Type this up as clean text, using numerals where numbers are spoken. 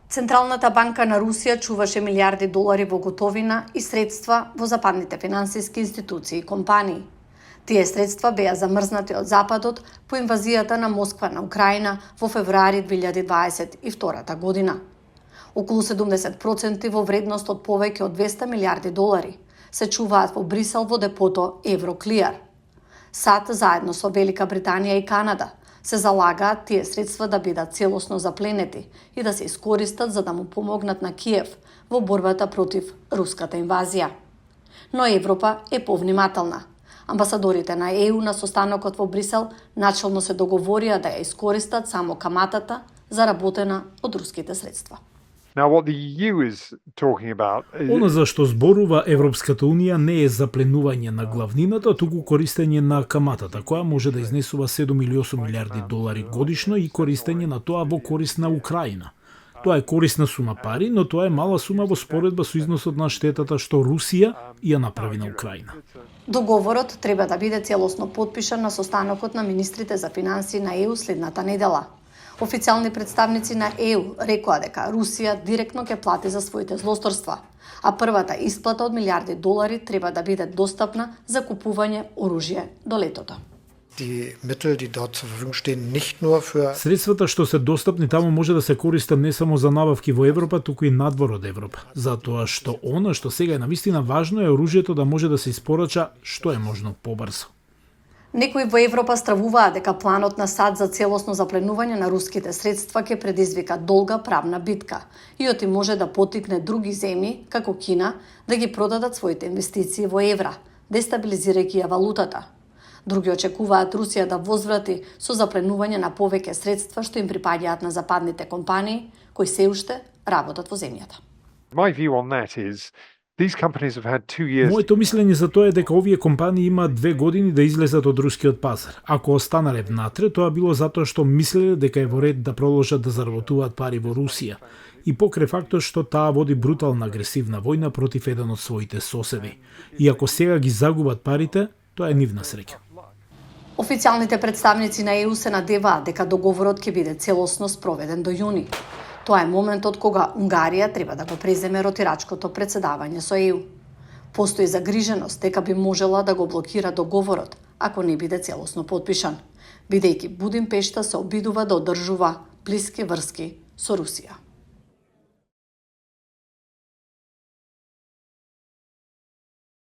Централната банка на Русија чуваше милиарди долари во готовина и средства во западните финансиски институции и компании. Тие средства беа замрзнати од Западот по инвазијата на Москва на Украина во февруари 2022 година. Околу 70% во вредност од повеќе од 200 милиарди долари се чуваат во Брисел во депото Евроклиар. САД заедно со Велика Британија и Канада се залагаат тие средства да бидат целосно запленети и да се искористат за да му помогнат на Киев во борбата против руската инвазија. Но Европа е повнимателна. Амбасадорите на ЕУ на состанокот во Брисел начелно се договорија да ја искористат само каматата заработена од руските средства. Она за што зборува Европската Унија не е запленување на главнината, туку користење на каматата, која може да изнесува 7 или 8 милиарди долари годишно и користење на тоа во корист на Украина. Тоа е корисна сума пари, но тоа е мала сума во споредба со износот на штетата што Русија ја направи на Украина. Договорот треба да биде целосно потпишан на состанокот на министрите за финансии на ЕУ следната недела. Официјални представници на ЕУ рекоа дека Русија директно ќе плати за своите злосторства, а првата исплата од милиарди долари треба да биде достапна за купување оружје до летото. Средствата што се достапни таму може да се користат не само за набавки во Европа, туку и надвор од Европа. Затоа што она што сега е навистина важно е оружјето да може да се испорача што е можно побрзо. Некои во Европа стравуваат дека планот на САД за целосно запленување на руските средства ќе предизвика долга правна битка и оти може да потикне други земји, како Кина, да ги продадат своите инвестиции во евра, дестабилизирајќи ја валутата. Други очекуваат Русија да возврати со запленување на повеќе средства што им припаѓаат на западните компании кои се уште работат во земјата. Моето мислење за тоа е дека овие компании имаат 2 години да излезат од рускиот пазар. Ако останале внатре, тоа било затоа што мислеле дека е во ред да продолжат да заработуваат пари во Русија и покрај фактот што таа води брутална агресивна војна против еден од своите соседи. И ако сега ги загубат парите, тоа е нивна среќа. Официјалните представници на ЕУ се надеваат дека договорот ќе биде целосно спроведен до јуни. Тоа е моментот кога Унгарија треба да го преземе ротирачкото претседавање со ЕУ. Постои загриженост дека би можела да го блокира договорот ако не биде целосно потпишан, бидејќи Будимпешта се обидува да одржува блиски врски со Русија.